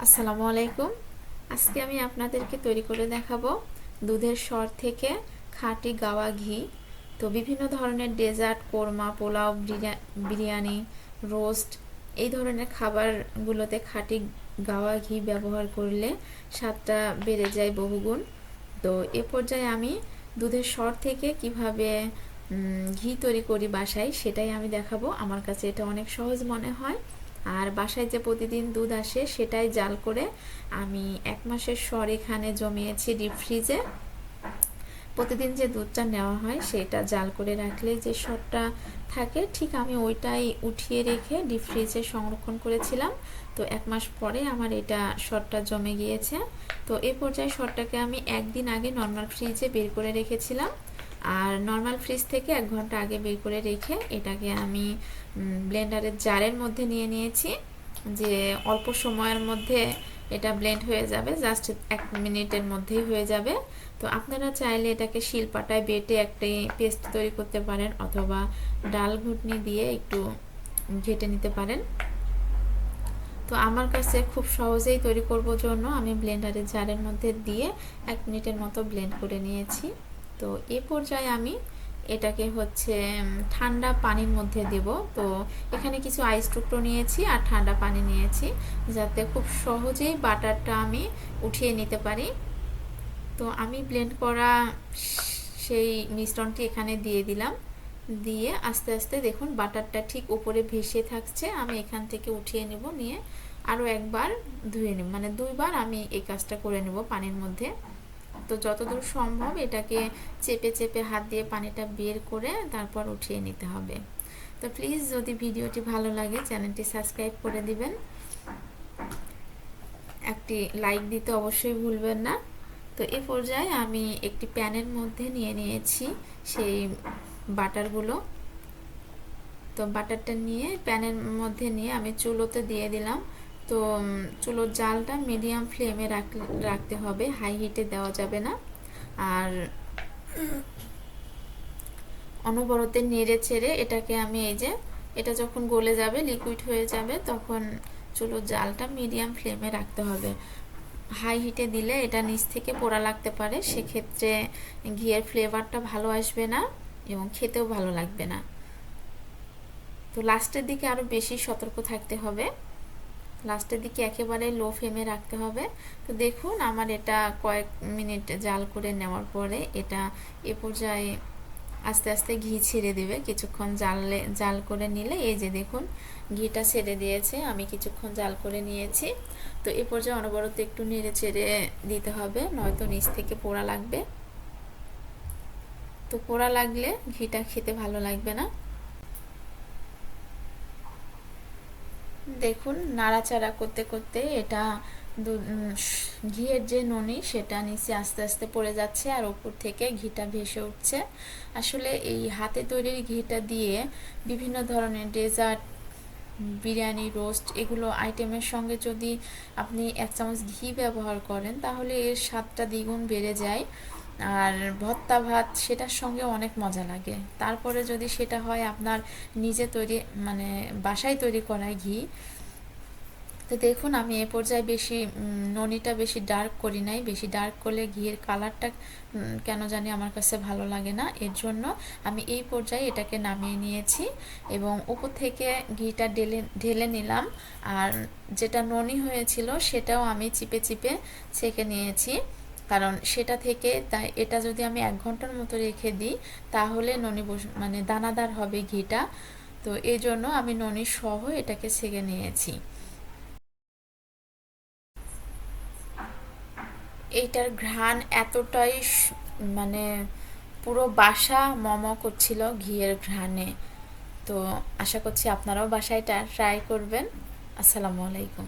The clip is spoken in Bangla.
আসসালামু আলাইকুম। আজকে আমি আপনাদেরকে তৈরি করে দেখাবো দুধের সর থেকে খাঁটি গাওয়া ঘি। তো বিভিন্ন ধরনের ডেজার্ট, কোরমা, পোলাও, বিরিয়ানি, রোস্ট এই ধরনের খাবারগুলোতে খাঁটি গাওয়া ঘি ব্যবহার করলে স্বাদটা বেড়ে যায় বহুগুণ। তো এ পর্যায়ে আমি দুধের সর থেকে কিভাবে ঘি তৈরি করি বাসায় সেটাই আমি দেখাবো। আমার কাছে এটা অনেক সহজ মনে হয়। আর বাসায় যে প্রতিদিন দুধ আসে সেটাই জাল করে আমি 1 মাসের সর এখানে জমিয়েছি ডিপ ফ্রিজে। প্রতিদিন যে দুধটা নেওয়া হয় সেটা জাল করে রাখলে যে সরটা থাকে ঠিক আমি ওইটাই উঠিয়ে রেখে ডিপ ফ্রিজে সংরক্ষণ করেছিলাম। তো 1 মাস পরে আমার এটা সরটা জমে গিয়েছে। তো এই পর্যায়ে সরটাকে আমি একদিন আগে নর্মাল ফ্রিজে বের করে রেখেছিলাম। আর নর্মাল ফ্রিজ থেকে 1 ঘন্টা আগে বের করে রেখে এটাকে আমি ব্লেন্ডারের জারের মধ্যে নিয়ে নিয়েছি, যে অল্প সময়ের মধ্যে এটা ব্লেন্ড হয়ে যাবে, জাস্ট 1 মিনিটের মধ্যেই হয়ে যাবে। তো আপনারা চাইলে এটাকে শিলপাটায় বেটে একটা পেস্ট তৈরি করতে পারেন, অথবা ডাল ঘুটনি দিয়ে একটু ঘেটে নিতে পারেন। তো আমার কাছে খুব সহজেই তৈরি করব জন্য আমি ব্লেন্ডারের জারের মধ্যে দিয়ে 1 মিনিটের মতো ব্লেন্ড করে নিয়েছি। তো এ পর্যায়ে আমি এটাকে ঠান্ডা পানির মধ্যে দেব। তো এখানে কিছু আইস টুকরো নিয়েছি আর ঠান্ডা পানি নিয়েছি, যাতে খুব সহজেই বাটারটা আমি উঠিয়ে নিতে পারি। তো আমি ব্লেন্ড করা সেই মিশ্রণটি এখানে দিয়ে দিলাম। দিয়ে আস্তে আস্তে দেখুন বাটারটা ঠিক উপরে ভেসে থাকছে। আমি এখান থেকে উঠিয়ে নেব, নিয়ে আরও একবার ধুয়ে নেব, মানে 2বার আমি এই কাজটা করে নেব পানির মধ্যে। তো যতদূর সম্ভব এটাকে চেপে চেপে হাত দিয়ে পানিটা বের করে তারপর উঠিয়ে নিতে হবে। তো প্লিজ যদি ভিডিওটি ভালো লাগে চ্যানেলটি সাবস্ক্রাইব করে দিবেন, একটি লাইক দিতে অবশ্যই ভুলবেন না। তো এ পর্যায়ে আমি একটি প্যানের মধ্যে নিয়ে নিয়েছি সেই বাটারগুলো। তো বাটারটা নিয়ে প্যানের মধ্যে নিয়ে আমি চুলোতে দিয়ে দিলাম। তো চুলোর জালটা মিডিয়াম ফ্লেমে রাখতে হবে, হাই হিটে দেওয়া যাবে না। আর অনবরতে নেড়ে চেড়ে এটাকে আমি এটা যখন গলে যাবে, লিকুইড হয়ে যাবে, তখন চুলোর জালটা মিডিয়াম ফ্লেমে রাখতে হবে। হাই হিটে দিলে এটা নিচ থেকে পোড়া লাগতে পারে, সেক্ষেত্রে ঘিয়ের ফ্লেভারটা ভালো আসবে না এবং খেতেও ভালো লাগবে না। তো লাস্টের দিকে আরও বেশি সতর্ক থাকতে হবে, লাস্টের দিকে একেবারে লো ফ্লেমে রাখতে হবে। তো দেখুন আমার এটা কয়েক মিনিট জাল করে নেওয়ার পরে এটা এ পর্যায়ে আস্তে আস্তে ঘি ছেড়ে দেবে। কিছুক্ষণ জাল করে নিলে এই যে দেখুন ঘিটা ছেড়ে দিয়েছে, আমি কিছুক্ষণ জাল করে নিয়েছি। তো এ পর্যায়ে অনবরত একটু নেড়ে চেড়ে দিতে হবে, নয়তো নিচ থেকে পোড়া লাগবে। তো পোড়া লাগলে ঘিটা খেতে ভালো লাগবে না। দেখুন নাড়াচাড়া করতে করতে এটা ঘিয়ের যে ননি সেটা নিচে আস্তে আস্তে পড়ে যাচ্ছে আর উপর থেকে ঘিটা ভেসে উঠছে। আসলে এই হাতে তৈরির ঘিটা দিয়ে বিভিন্ন ধরনের ডেজার্ট, বিরিয়ানি, রোস্ট এগুলো আইটেমের সঙ্গে যদি আপনি 1 চামচ ঘি ব্যবহার করেন তাহলে এর স্বাদটা দ্বিগুণ বেড়ে যায়। আর ভর্তা ভাত সেটার সঙ্গে অনেক মজা লাগে। তারপরে যদি সেটা হয় আপনার নিজে তৈরি, মানে বাসায় তৈরি করা ঘি। তো দেখুন আমি এ পর্যায়ে বেশি ননিটা বেশি ডার্ক করি নাই, বেশি ডার্ক করলে ঘিয়ের কালারটা কেন জানি আমার কাছে ভালো লাগে না। এর জন্য আমি এই পর্যায়ে এটাকে নামিয়ে নিয়েছি এবং উপর থেকে ঘিটা ঢেলে নিলাম। আর যেটা ননি হয়েছিল সেটাও আমি চিপে চিপে ছেঁকে নিয়েছি, কারণ সেটা থেকে তাই এটা যদি আমি 1 ঘন্টার মতো রেখে দিই তাহলে ননি মানে দানাদার হবে ঘিটা। তো এই জন্য আমি ননি সহ এটাকে ছেঁকে নিয়েছি। এইটার ঘ্রাণ এতটাই মানে পুরো বাসা মম করছিল ঘিয়ের ঘ্রাণে। তো আশা করছি আপনারাও বাসায় ট্রাই করবেন। আসসালামু আলাইকুম।